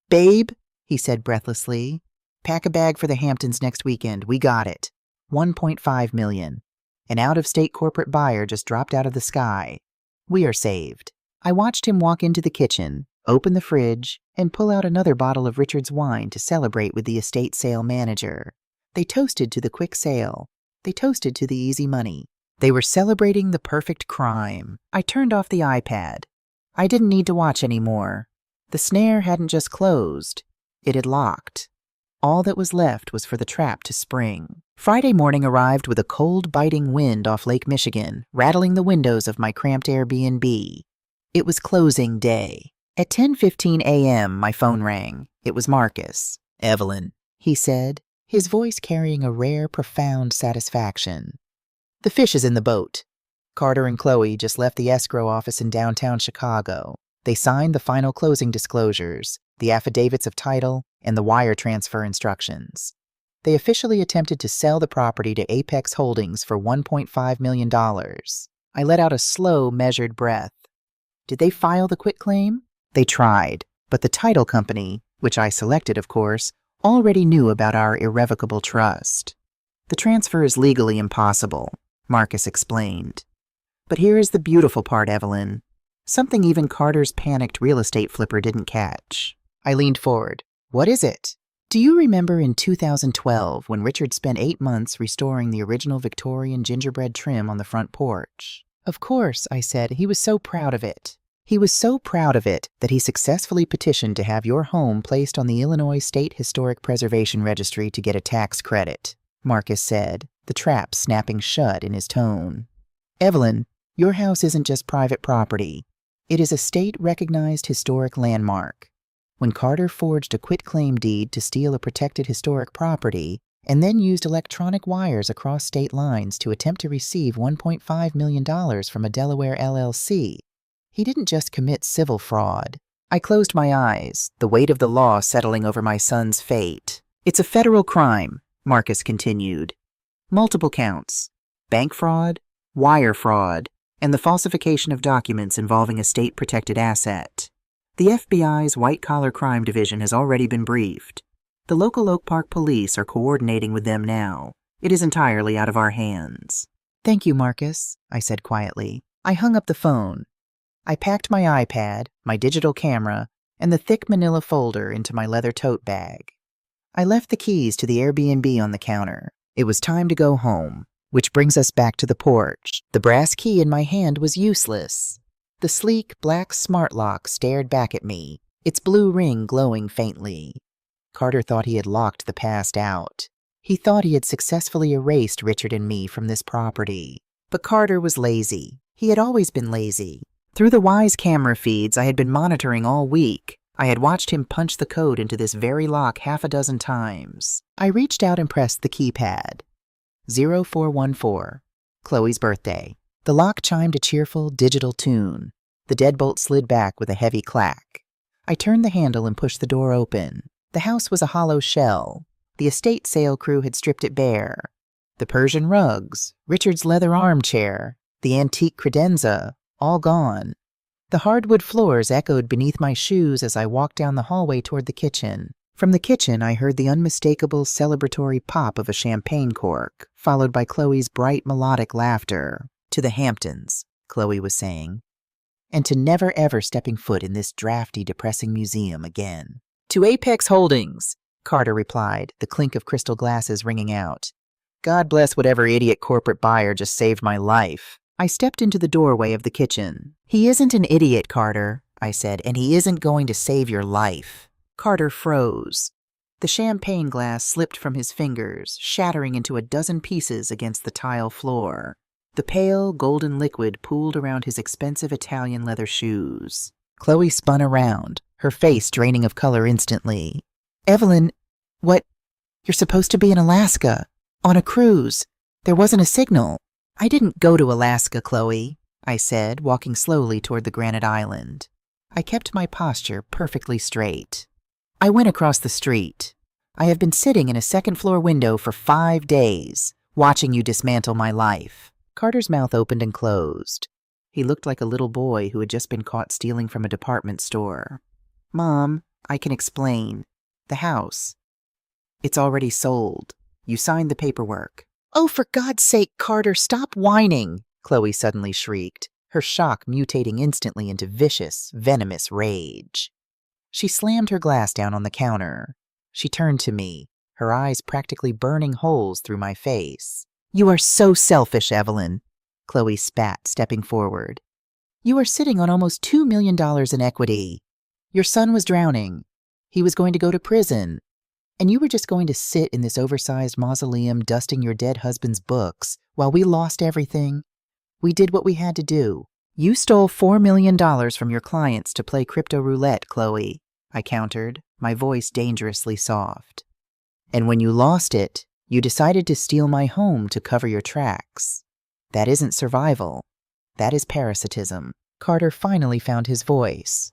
"Babe," he said breathlessly, "pack a bag for the Hamptons next weekend. We got it. $1.5 million. An out-of-state corporate buyer just dropped out of the sky. We are saved." I watched him walk into the kitchen, open the fridge, and pull out another bottle of Richard's wine to celebrate with the estate sale manager. They toasted to the quick sale. They toasted to the easy money. They were celebrating the perfect crime. I turned off the iPad. I didn't need to watch anymore. The snare hadn't just closed. It had locked. All that was left was for the trap to spring. Friday morning arrived with a cold, biting wind off Lake Michigan, rattling the windows of my cramped Airbnb. It was closing day. At 10:15 a.m., my phone rang. It was Marcus. "Evelyn," he said, his voice carrying a rare, profound satisfaction. "The fish is in the boat. Carter and Chloe just left the escrow office in downtown Chicago. They signed the final closing disclosures, the affidavits of title, and the wire transfer instructions. They officially attempted to sell the property to Apex Holdings for $1.5 million. I let out a slow, measured breath. Did they file the quitclaim? They tried, but the title company, which I selected, of course, already knew about our irrevocable trust. The transfer is legally impossible, Marcus explained. But here is the beautiful part, Evelyn. Something even Carter's panicked real estate flipper didn't catch. I leaned forward. What is it? Do you remember in 2012 when Richard spent 8 months restoring the original Victorian gingerbread trim on the front porch? Of course, I said. He was so proud of it. He was so proud of it that he successfully petitioned to have your home placed on the Illinois State Historic Preservation Registry to get a tax credit, Marcus said, the trap snapping shut in his tone. Evelyn, your house isn't just private property. It is a state-recognized historic landmark. When Carter forged a quitclaim deed to steal a protected historic property and then used electronic wires across state lines to attempt to receive $1.5 million from a Delaware LLC, he didn't just commit civil fraud. I closed my eyes, the weight of the law settling over my son's fate. It's a federal crime, Marcus continued. Multiple counts: bank fraud, wire fraud, and the falsification of documents involving a state-protected asset. The FBI's white-collar crime division has already been briefed. The local Oak Park police are coordinating with them now. It is entirely out of our hands. Thank you, Marcus, I said quietly. I hung up the phone. I packed my iPad, my digital camera, and the thick manila folder into my leather tote bag. I left the keys to the Airbnb on the counter. It was time to go home, which brings us back to the porch. The brass key in my hand was useless. The sleek, black smart lock stared back at me, its blue ring glowing faintly. Carter thought he had locked the past out. He thought he had successfully erased Richard and me from this property. But Carter was lazy. He had always been lazy. Through the Wise camera feeds I had been monitoring all week, I had watched him punch the code into this very lock half a dozen times. I reached out and pressed the keypad. 0414, Chloe's birthday. The lock chimed a cheerful, digital tune. The deadbolt slid back with a heavy clack. I turned the handle and pushed the door open. The house was a hollow shell. The estate sale crew had stripped it bare. The Persian rugs, Richard's leather armchair, the antique credenza, all gone. The hardwood floors echoed beneath my shoes as I walked down the hallway toward the kitchen. From the kitchen, I heard the unmistakable celebratory pop of a champagne cork, followed by Chloe's bright melodic laughter. To the Hamptons, Chloe was saying, and to never ever stepping foot in this drafty, depressing museum again. To Apex Holdings, Carter replied, the clink of crystal glasses ringing out. God bless whatever idiot corporate buyer just saved my life. I stepped into the doorway of the kitchen. He isn't an idiot, Carter, I said, and he isn't going to save your life. Carter froze. The champagne glass slipped from his fingers, shattering into a dozen pieces against the tile floor. The pale, golden liquid pooled around his expensive Italian leather shoes. Chloe spun around, her face draining of color instantly. Evelyn, what? You're supposed to be in Alaska, on a cruise. There wasn't a signal. I didn't go to Alaska, Chloe, I said, walking slowly toward the granite island. I kept my posture perfectly straight. I went across the street. I have been sitting in a second-floor window for 5 days, watching you dismantle my life. Carter's mouth opened and closed. He looked like a little boy who had just been caught stealing from a department store. Mom, I can explain. The house. It's already sold. You signed the paperwork. Oh, for God's sake, Carter, stop whining, Chloe suddenly shrieked, her shock mutating instantly into vicious, venomous rage. She slammed her glass down on the counter. She turned to me, her eyes practically burning holes through my face. You are so selfish, Evelyn, Chloe spat, stepping forward. You are sitting on almost $2 million in equity. Your son was drowning. He was going to go to prison. And you were just going to sit in this oversized mausoleum dusting your dead husband's books while we lost everything. We did what we had to do. You stole $4 million from your clients to play crypto roulette, Chloe, I countered, my voice dangerously soft. And when you lost it, you decided to steal my home to cover your tracks. That isn't survival. That is parasitism. Carter finally found his voice.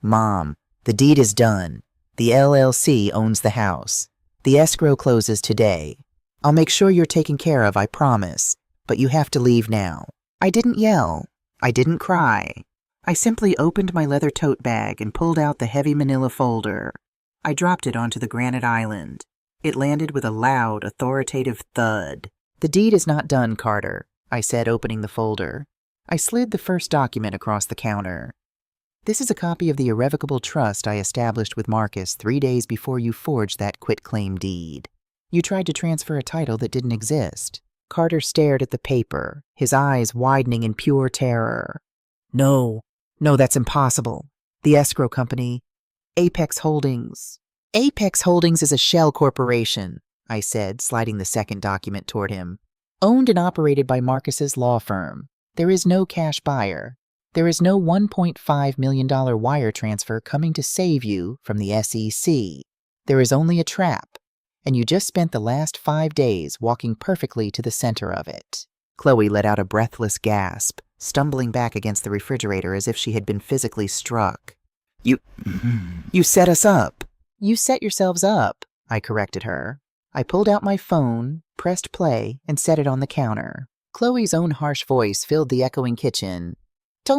Mom, the deed is done. The LLC owns the house. The escrow closes today. I'll make sure you're taken care of, I promise, but you have to leave now. I didn't yell. I didn't cry. I simply opened my leather tote bag and pulled out the heavy manila folder. I dropped it onto the granite island. It landed with a loud, authoritative thud. The deed is not done, Carter, I said, opening the folder. I slid the first document across the counter. This is a copy of the irrevocable trust I established with Marcus 3 days before you forged that quitclaim deed. You tried to transfer a title that didn't exist. Carter stared at the paper, his eyes widening in pure terror. No, that's impossible. The escrow company, Apex Holdings. Apex Holdings is a shell corporation, I said, sliding the second document toward him. Owned and operated by Marcus's law firm. There is no cash buyer. There is no $1.5 million wire transfer coming to save you from the SEC. There is only a trap, and you just spent the last 5 days walking perfectly to the center of it. Chloe let out a breathless gasp, stumbling back against the refrigerator as if she had been physically struck. You set us up. You set yourselves up, I corrected her. I pulled out my phone, pressed play, and set it on the counter. Chloe's own harsh voice filled the echoing kitchen. We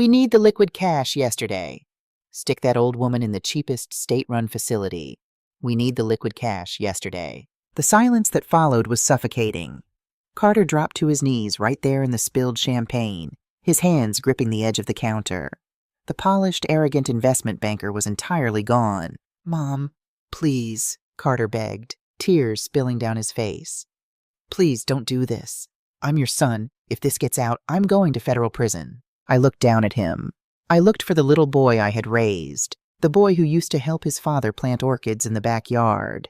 need the liquid cash yesterday. Stick that old woman in the cheapest state-run facility. We need the liquid cash yesterday. The silence that followed was suffocating. Carter dropped to his knees right there in the spilled champagne, his hands gripping the edge of the counter. The polished, arrogant investment banker was entirely gone. Mom, please, Carter begged, tears spilling down his face. Please don't do this. I'm your son. If this gets out, I'm going to federal prison. I looked down at him. I looked for the little boy I had raised, the boy who used to help his father plant orchids in the backyard.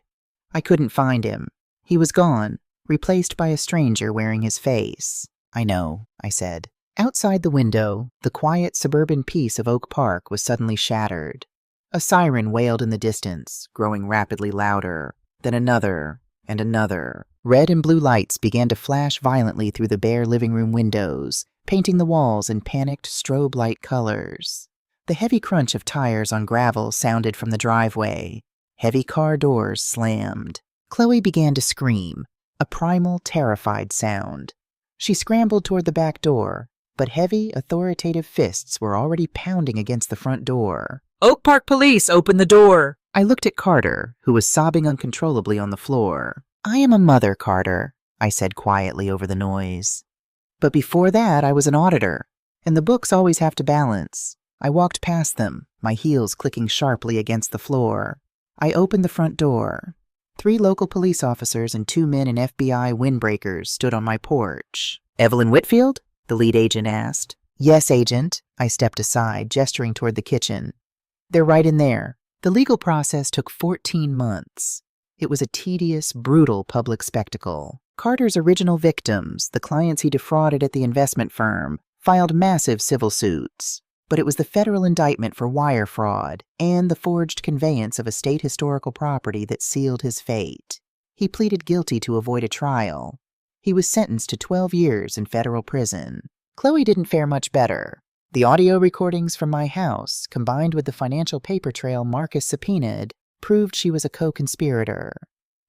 I couldn't find him. He was gone, replaced by a stranger wearing his face. I know, I said. Outside the window, the quiet suburban peace of Oak Park was suddenly shattered. A siren wailed in the distance, growing rapidly louder, then another and another. Red and blue lights began to flash violently through the bare living room windows, painting the walls in panicked strobe light colors. The heavy crunch of tires on gravel sounded from the driveway. Heavy car doors slammed. Chloe began to scream, a primal, terrified sound. She scrambled toward the back door, but heavy, authoritative fists were already pounding against the front door. Oak Park Police, open the door! I looked at Carter, who was sobbing uncontrollably on the floor. I am a mother, Carter, I said quietly over the noise. But before that, I was an auditor, and the books always have to balance. I walked past them, my heels clicking sharply against the floor. I opened the front door. 3 local police officers and 2 men in FBI windbreakers stood on my porch. Evelyn Whitfield? The lead agent asked. Yes, agent. I stepped aside, gesturing toward the kitchen. They're right in there. The legal process took 14 months. It was a tedious, brutal public spectacle. Carter's original victims, the clients he defrauded at the investment firm, filed massive civil suits. But it was the federal indictment for wire fraud and the forged conveyance of a state historical property that sealed his fate. He pleaded guilty to avoid a trial. He was sentenced to 12 years in federal prison. Chloe didn't fare much better. The audio recordings from my house, combined with the financial paper trail Marcus subpoenaed, proved she was a co-conspirator.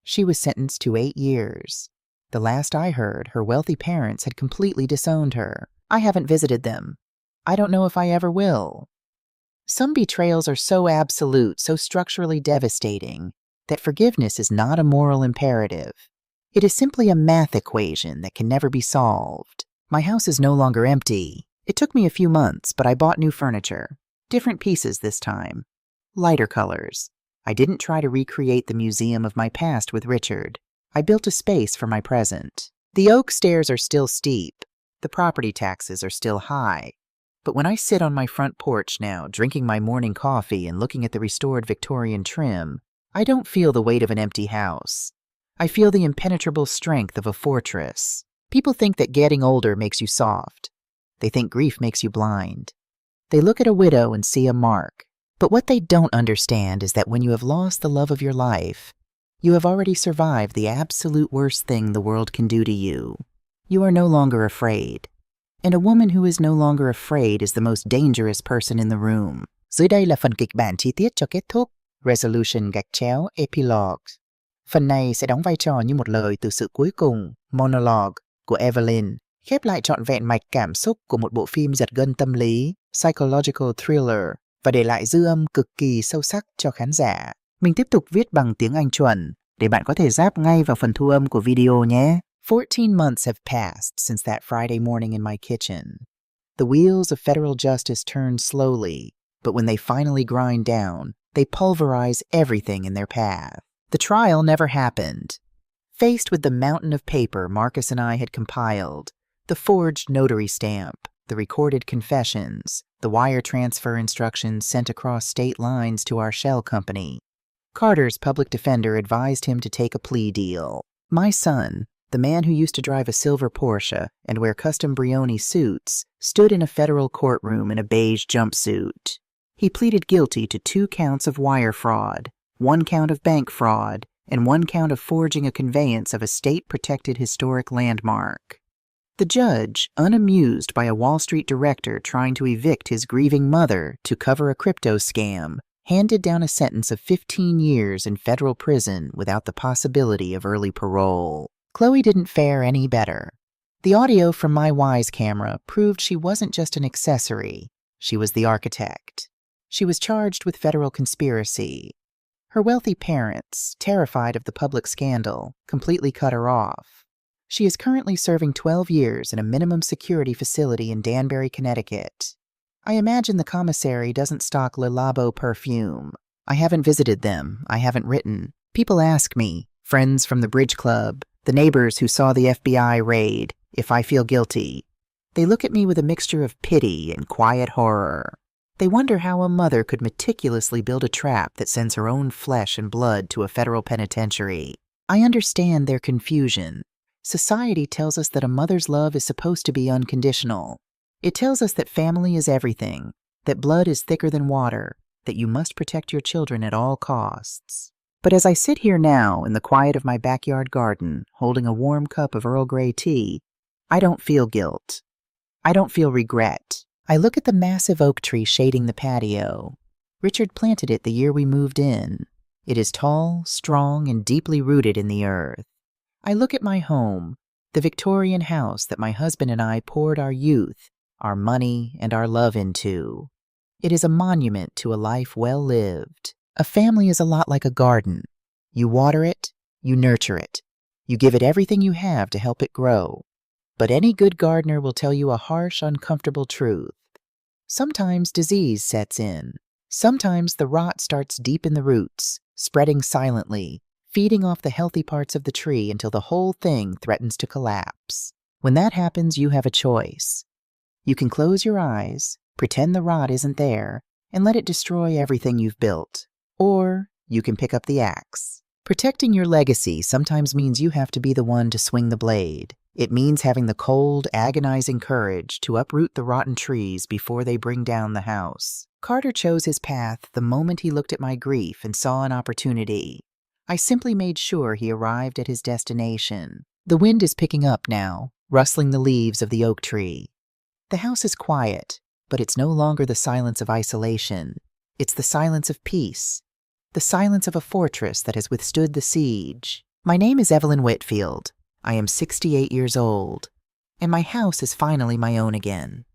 She was sentenced to 8 years. The last I heard, her wealthy parents had completely disowned her. I haven't visited them. I don't know if I ever will. Some betrayals are so absolute, so structurally devastating, that forgiveness is not a moral imperative. It is simply a math equation that can never be solved. My house is no longer empty. It took me a few months, but I bought new furniture. Different pieces this time. Lighter colors. I didn't try to recreate the museum of my past with Richard. I built a space for my present. The oak stairs are still steep. The property taxes are still high. But when I sit on my front porch now, drinking my morning coffee and looking at the restored Victorian trim, I don't feel the weight of an empty house. I feel the impenetrable strength of a fortress. People think that getting older makes you soft. They think grief makes you blind. They look at a widow and see a mark. But what they don't understand is that when you have lost the love of your life, you have already survived the absolute worst thing the world can do to you. You are no longer afraid. And a woman who is no longer afraid is the most dangerous person in the room. Dưới đây là phần kịch bản chi tiết cho kết thúc. Resolution _ Epilogue. Phần này sẽ đóng vai trò như một lời từ sự cuối cùng, monologue, của Evelyn, khép lại trọn vẹn mạch cảm xúc của một bộ phim giật gân tâm lý, psychological thriller, và để lại dư âm cực kỳ sâu sắc cho khán giả. Mình tiếp tục viết bằng tiếng Anh chuẩn, để bạn có thể giáp ngay vào phần thu âm của video nhé. 14 months have passed since that Friday morning in my kitchen. The wheels of federal justice turn slowly, but when they finally grind down, they pulverize everything in their path. The trial never happened. Faced with the mountain of paper Marcus and I had compiled, the forged notary stamp, the recorded confessions, the wire transfer instructions sent across state lines to our shell company, Carter's public defender advised him to take a plea deal. My son, the man who used to drive a silver Porsche and wear custom Brioni suits, stood in a federal courtroom in a beige jumpsuit. He pleaded guilty to 2 counts of wire fraud, 1 count of bank fraud, and 1 count of forging a conveyance of a state-protected historic landmark. The judge, unamused by a Wall Street director trying to evict his grieving mother to cover a crypto scam, handed down a sentence of 15 years in federal prison without the possibility of early parole. Chloe didn't fare any better. The audio from my Wise camera proved she wasn't just an accessory, she was the architect. She was charged with federal conspiracy. Her wealthy parents, terrified of the public scandal, completely cut her off. She is currently serving 12 years in a minimum security facility in Danbury, Connecticut. I imagine the commissary doesn't stock Le Labo perfume. I haven't visited them. I haven't written. People ask me, friends from the bridge club, the neighbors who saw the FBI raid, if I feel guilty. They look at me with a mixture of pity and quiet horror. They wonder how a mother could meticulously build a trap that sends her own flesh and blood to a federal penitentiary. I understand their confusion. Society tells us that a mother's love is supposed to be unconditional. It tells us that family is everything, that blood is thicker than water, that you must protect your children at all costs. But as I sit here now in the quiet of my backyard garden, holding a warm cup of Earl Grey tea, I don't feel guilt. I don't feel regret. I look at the massive oak tree shading the patio. Richard planted it the year we moved in. It is tall, strong, and deeply rooted in the earth. I look at my home, the Victorian house that my husband and I poured our youth, our money, and our love into. It is a monument to a life well lived. A family is a lot like a garden. You water it, you nurture it. You give it everything you have to help it grow. But any good gardener will tell you a harsh, uncomfortable truth. Sometimes disease sets in. Sometimes the rot starts deep in the roots, spreading silently, feeding off the healthy parts of the tree until the whole thing threatens to collapse. When that happens, you have a choice. You can close your eyes, pretend the rot isn't there, and let it destroy everything you've built. Or you can pick up the axe. Protecting your legacy sometimes means you have to be the one to swing the blade. It means having the cold, agonizing courage to uproot the rotten trees before they bring down the house. Carter chose his path the moment he looked at my grief and saw an opportunity. I simply made sure he arrived at his destination. The wind is picking up now, rustling the leaves of the oak tree. The house is quiet, but it's no longer the silence of isolation. It's the silence of peace. The silence of a fortress that has withstood the siege. My name is Evelyn Whitfield. I am 68 years old, and my house is finally my own again.